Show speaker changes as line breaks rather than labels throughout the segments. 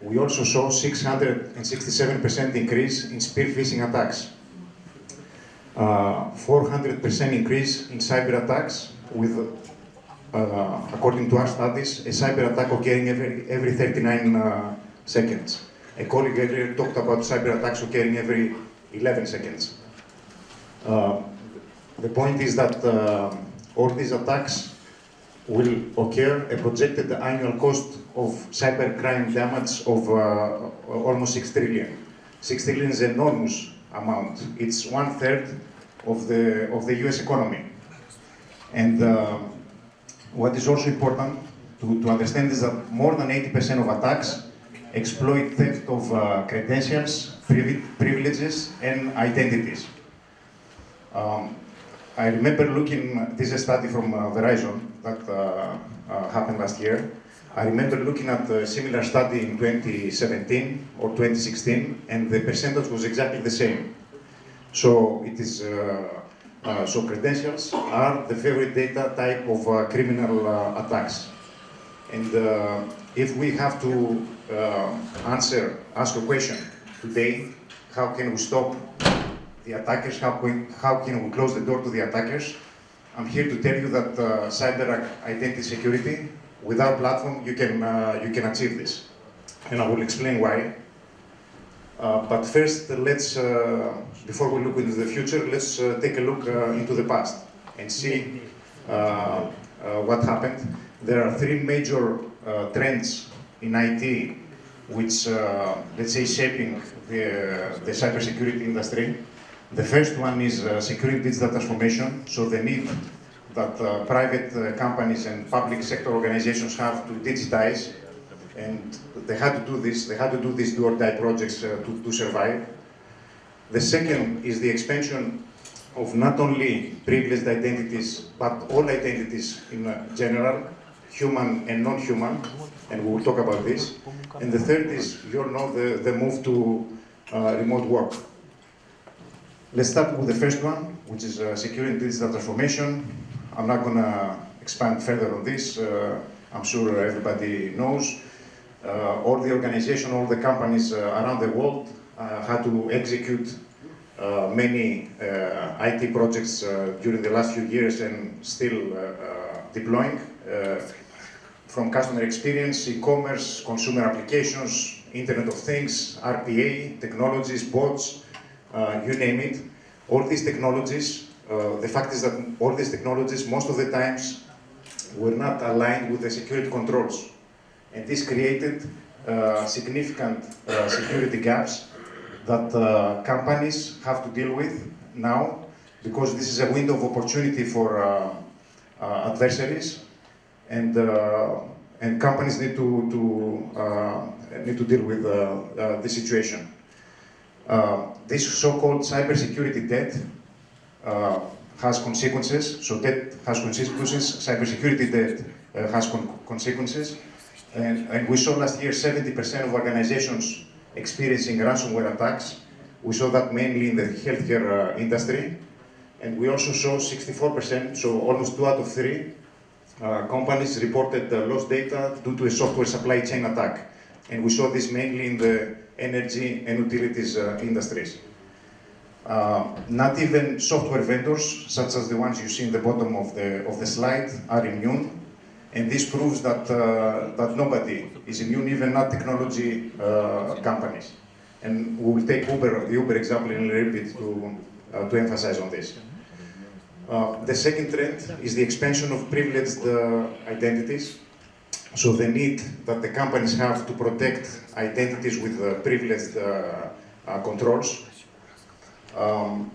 We also saw 667% increase in spear phishing attacks, 400% increase in cyber attacks, with, according to our studies, a cyber attack occurring every 39 seconds. A colleague earlier talked about cyber attacks occurring every 11 seconds. The point is that all these attacks will occur a projected annual cost of cybercrime damage of almost 6 trillion. 6 trillion is an enormous amount. It's 1/3 of the US economy. And what is also important to understand is that more than 80% of attacks exploit theft of credentials, privileges, and identities. I remember looking, this is a study from Verizon that happened last year. I remember looking at a similar study in 2017 or 2016, and the percentage was exactly the same. So it is, so credentials are the favorite data type of criminal attacks. And if we have to ask a question today, how can we stop the attackers, how can we close the door to the attackers? I'm here to tell you that Cyberark Identity Security, with our platform, you can achieve this. And I will explain why. But first, let's, before we look into the future, let's take a look into the past and see what happened. There are 3 major trends in IT which, let's say, shaping the cybersecurity industry. The first one is securing digital transformation, so the need that private companies and public sector organizations have to digitize, and they had to do this do-or-die projects to survive. The second is the expansion of not only privileged identities, but all identities in general, human and non-human, and we will talk about this. And the third is, you all know, the move to remote work. Let's start with the first one, which is securing digital transformation. I'm not going to expand further on this. I'm sure everybody knows. All the organizations, all the companies around the world had to execute many IT projects during the last few years and still deploying. From customer experience, e-commerce, consumer applications, Internet of Things, RPA, technologies, bots, you name it. All these technologies, the fact is that all these technologies, most of the times, were not aligned with the security controls. And this created significant security gaps that companies have to deal with now, because this is a window of opportunity for adversaries, and companies need to deal with this situation. This so-called cybersecurity debt has consequences. So debt has consequences. Cybersecurity debt has consequences. And we saw last year 70% of organizations experiencing ransomware attacks. We saw that mainly in the healthcare industry. And we also saw 64%, so almost 2 out of 3 companies reported lost data due to a software supply chain attack. And we saw this mainly in the energy and utilities industries. Not even software vendors, such as the ones you see in the bottom of the slide, are immune. And this proves that, that nobody is immune, even not technology companies. And we will take the Uber example in a little bit to emphasize on this. The second trend is the expansion of privileged identities. So the need that the companies have to protect identities with privileged controls. All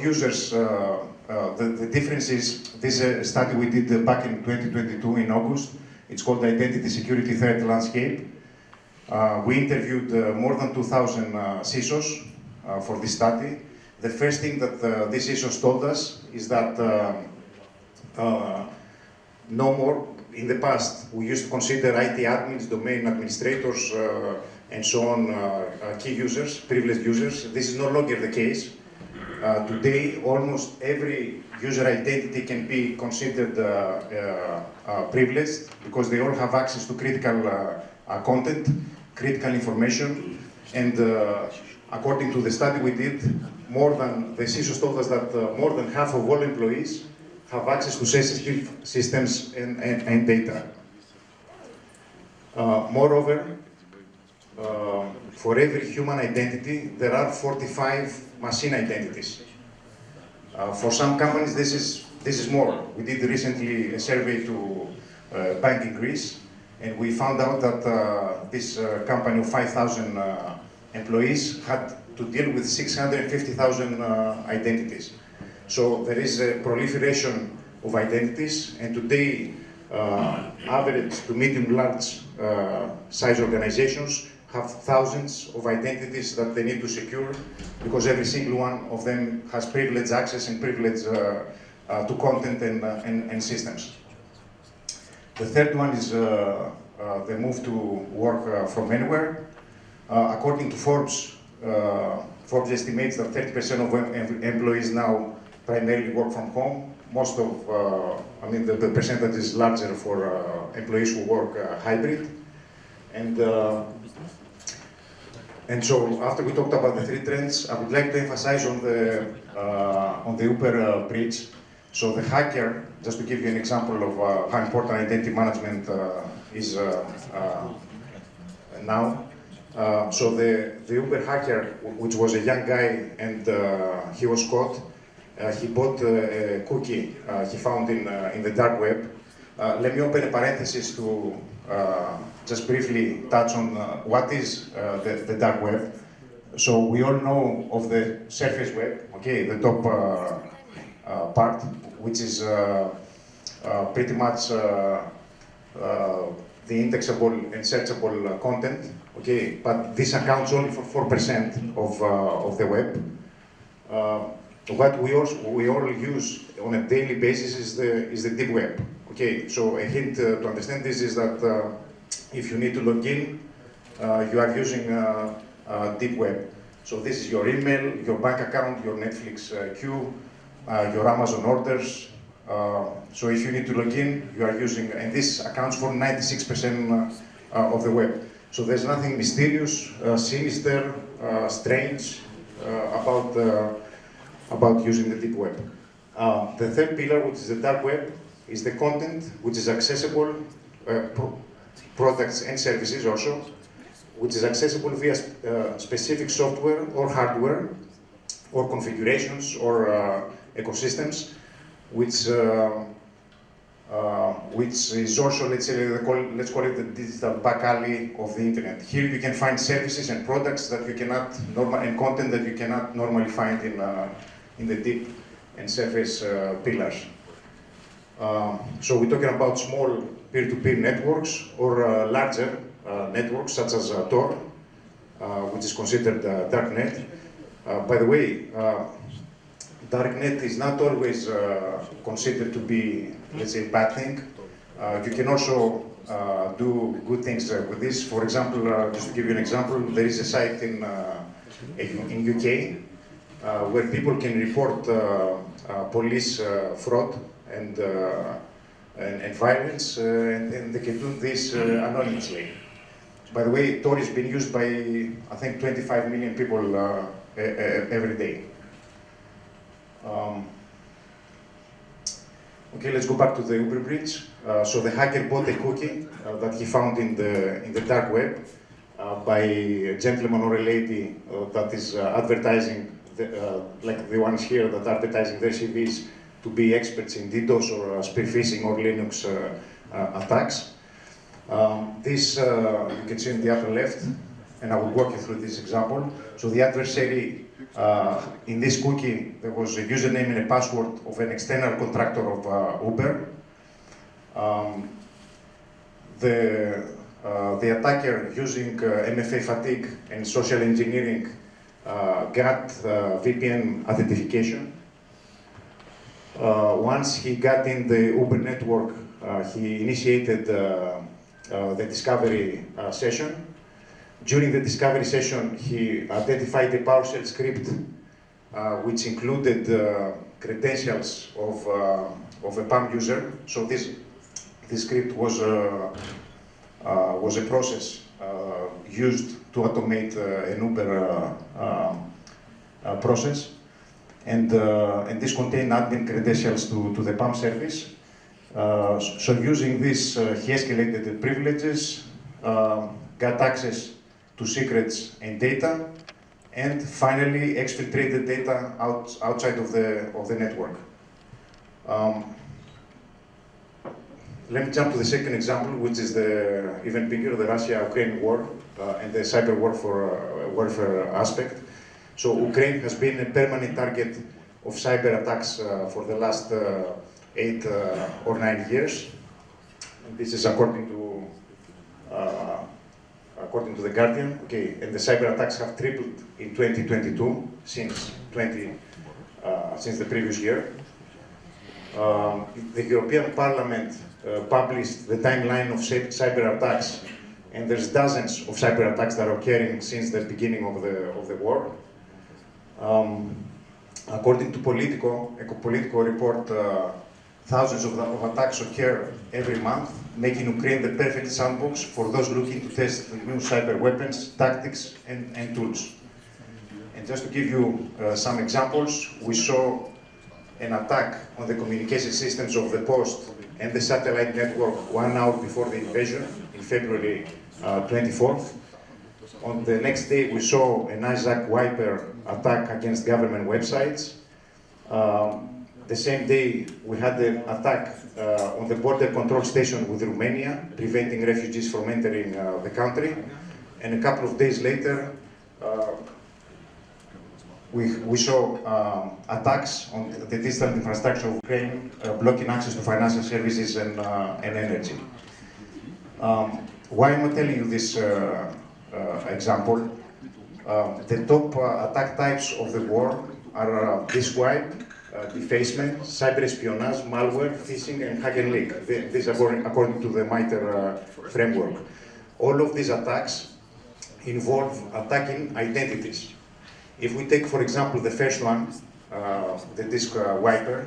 users, the difference is, this is a study we did back in 2022 in August. It's called the Identity Security Threat Landscape. We interviewed more than 2,000 CISOs for this study. The first thing that these CISOs told us is that no more. In the past, we used to consider IT admins, domain administrators, and so on, key users, privileged users. This is no longer the case. today, almost every user identity can be considered privileged because they all have access to critical content, critical information, and according to the study we did, the CISOs told us that more than half of all employees have access to sensitive systems and data. Moreover, for every human identity, there are 45 machine identities. For some companies, this is more. We did recently a survey to Bank in Greece, and we found out that this company of 5,000 employees had to deal with 650,000 identities. So there is a proliferation of identities, and today, average to medium-large size organizations have thousands of identities that they need to secure because every single one of them has privileged access and privilege to content and systems. The third one is the move to work from anywhere. According to Forbes, Forbes estimates that 30% of employees now primarily work from home. Most of, the percentage is larger for employees who work hybrid. And so after we talked about the three trends, I would like to emphasize on the Uber bridge. So the hacker, just to give you an example of how important identity management is now. So the Uber hacker, which was a young guy, and he was caught. He bought a cookie he found in the dark web. Let me open a parenthesis to just briefly touch on what is the dark web. So we all know of the surface web, okay, the top part, which is pretty much the indexable and searchable content, okay, but this accounts only for 4% of the web. What we all use on a daily basis is the deep web. Okay, so a hint to understand this is that if you need to log in, you are using deep web. So this is your email, your bank account, your Netflix queue, your Amazon orders. So if you need to log in, you are using, and this accounts for 96% of the web. So there's nothing mysterious, sinister, strange about using the deep web. The third pillar, which is the dark web, is the content which is accessible, products and services also, which is accessible via specific software or hardware, or configurations or ecosystems, which is also, let's call it the digital back alley of the internet. Here you can find services and products that you cannot and content that you cannot normally find in the deep and surface pillars. So we're talking about small peer-to-peer networks or larger networks such as Tor, which is considered darknet. By the way, darknet is not always considered to be, let's say, a bad thing. You can also do good things with this. For example, just to give you an example, there is a site in UK where people can report police fraud and violence, and they can do this anonymously. By the way, Tor is being used by, I think, 25 million people every day. Okay, let's go back to the Uber bridge. So the hacker bought a cookie that he found in the dark web by a gentleman or a lady that is advertising, like the ones here that are advertising their CVs to be experts in DDoS or spear phishing or Linux attacks. This you can see in the upper left, and I will walk you through this example. So the adversary, in this cookie, there was a username and a password of an external contractor of Uber. The attacker, using MFA fatigue and social engineering, got VPN authentication. Once he got in the Uber network, he initiated the discovery session. During the discovery session, he identified a PowerShell script which included credentials of a PAM user. So this script was a process used to automate an Uber process, and this contained admin credentials to the PAM service. So using this, he escalated the privileges, got access to secrets and data, and finally exfiltrated data outside of the network. Let me jump to the second example, which is the even bigger, the Russia-Ukraine war and the cyber warfare aspect. So Ukraine has been a permanent target of cyber attacks for the last 8 or 9 years. And this is according to the Guardian. Okay, and the cyber attacks have tripled in 2022 since the previous year. The European Parliament published the timeline of cyber attacks, and there's dozens of cyber attacks that are occurring since the beginning of the war. According to a Politico report, thousands of attacks occur every month, making Ukraine the perfect sandbox for those looking to test new cyber weapons, tactics, and tools. And just to give you some examples, we saw an attack on the communication systems of the Post and the satellite network 1 hour before the invasion, in February 24th. On the next day, we saw an Isaac Wiper attack against government websites. The same day, we had an attack on the border control station with Romania, preventing refugees from entering the country. And a couple of days later, we saw attacks on the digital infrastructure of Ukraine, blocking access to financial services and energy. Why am I telling you this example? The top attack types of the war are disk wipe, defacement, cyber espionage, malware, phishing, and hack and leak. These are according to the MITRE framework. All of these attacks involve attacking identities. If we take, for example, the first one, the disk wiper,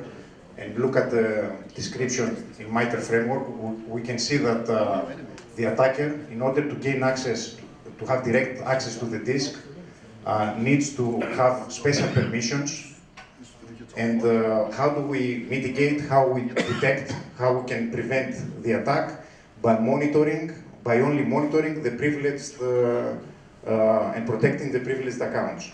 and look at the description in MITRE framework, we can see that the attacker, in order to gain access, to have direct access to the disk, needs to have special permissions. And how do we mitigate, how we detect, how we can prevent the attack? By only monitoring the privileged and protecting the privileged accounts.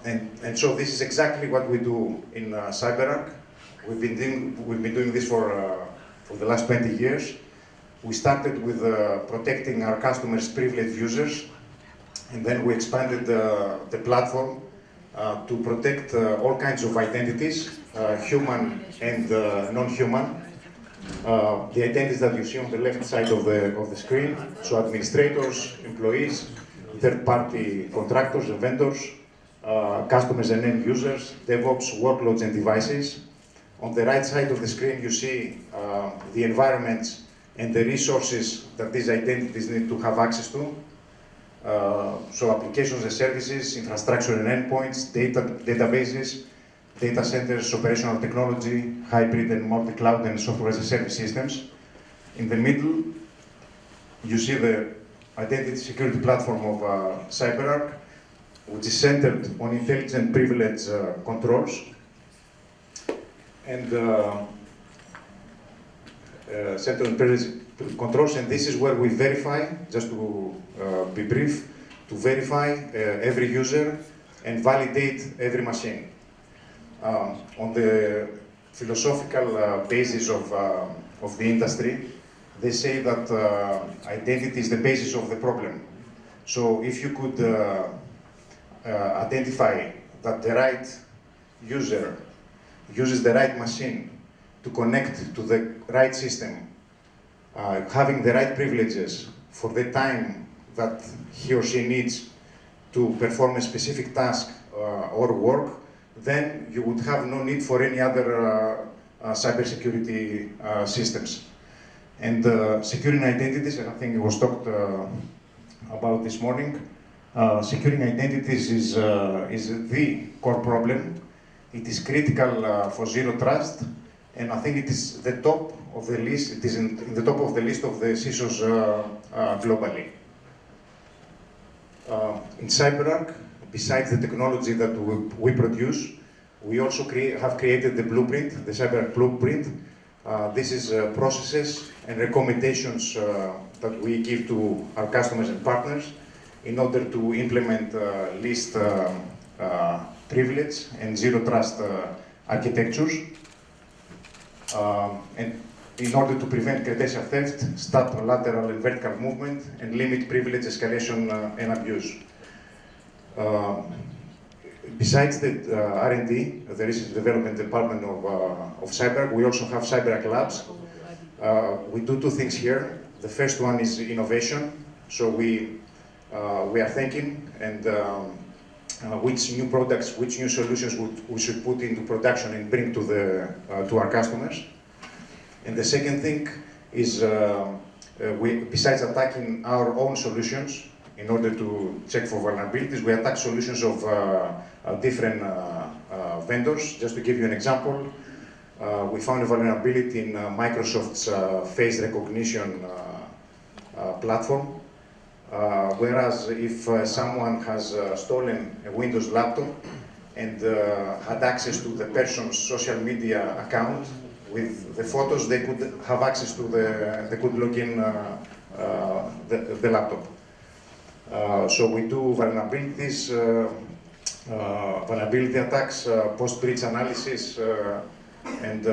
And so this is exactly what we do in Cyberark. We've been doing this for the last 20 years. We started with protecting our customers' privileged users, and then we expanded the platform to protect all kinds of identities, human and non-human. The identities that you see on the left side of the screen, so administrators, employees, third-party contractors and vendors, customers and end users, DevOps, workloads and devices. On the right side of the screen, you see the environments and the resources that these identities need to have access to. So applications and services, infrastructure and endpoints, databases, data centers, operational technology, hybrid and multi-cloud and software as a service systems. In the middle, you see the identity security platform of Cyberark, which is centered on intelligent privilege controls. And centered on privilege controls, and this is where we verify, just to be brief, to verify every user and validate every machine. On the philosophical basis of the industry, they say that identity is the basis of the problem. So if you could identify that the right user uses the right machine to connect to the right system, having the right privileges for the time that he or she needs to perform a specific task or work, then you would have no need for any other cybersecurity systems. And securing identities, and I think it was talked about this morning, Securing identities is the core problem. It is critical for zero trust, and I think it is the top of the list. It is in the top of the list of the CISOs globally. In Cyberark, besides the technology that we produce, we also have created the blueprint, the Cyberark blueprint. This is processes and recommendations that we give to our customers and partners in order to implement least privilege and zero trust architectures. And in order to prevent credential theft, stop lateral and vertical movement, and limit privilege escalation and abuse. Besides the R&D, the Research and Development Department of Cyberark, we also have Cyberark Labs. We do two things here. The first one is innovation. So we are thinking and which new products, which new solutions we should put into production and bring to our customers. And the second thing is, besides attacking our own solutions in order to check for vulnerabilities, we attack solutions of different vendors. Just to give you an example, we found a vulnerability in Microsoft's face recognition platform. Whereas if someone has stolen a Windows laptop and had access to the person's social media account with the photos, they could have access to they could log in the laptop. So we do vulnerabilities, vulnerability attacks, post-breach analysis, and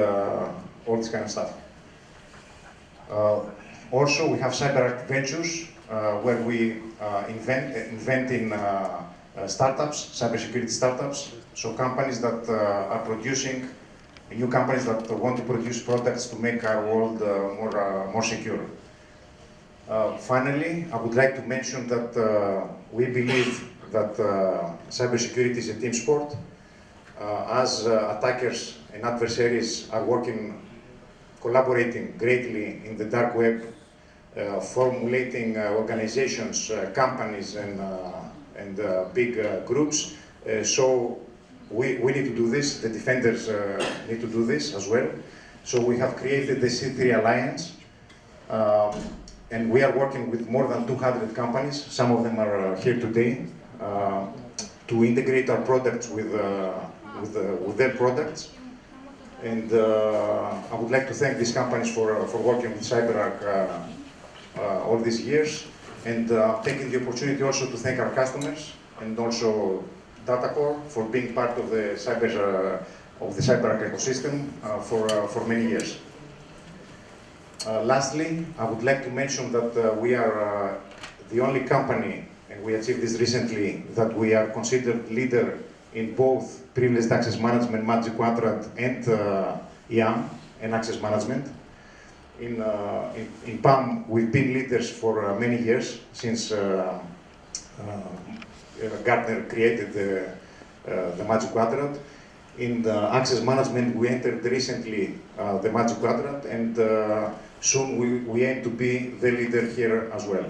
all this kind of stuff. Also, we have Cyberark Ventures, where we invent in startups, cybersecurity startups, so companies that are producing, new companies that want to produce products to make our world more secure. Finally, I would like to mention that we believe that cybersecurity is a team sport. As attackers and adversaries are collaborating greatly in the dark web, formulating organizations, companies, and big groups. So we need to do this. The defenders need to do this as well. So we have created the C3 Alliance, and we are working with more than 200 companies. Some of them are here today to integrate our products with their products. And I would like to thank these companies for working with Cyberark all these years, and taking the opportunity also to thank our customers and also DataCore for being part of the Cyberark ecosystem for many years. Lastly, I would like to mention that we are the only company, and we achieved this recently, that we are considered leader in both privileged access management, Magic Quadrant, and IAM and access management. In PAM, we've been leaders for many years, since Gartner created the Magic Quadrant. In the access management, we entered recently the Magic Quadrant, and soon we aim to be the leader here as well.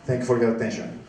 Thank you for your attention.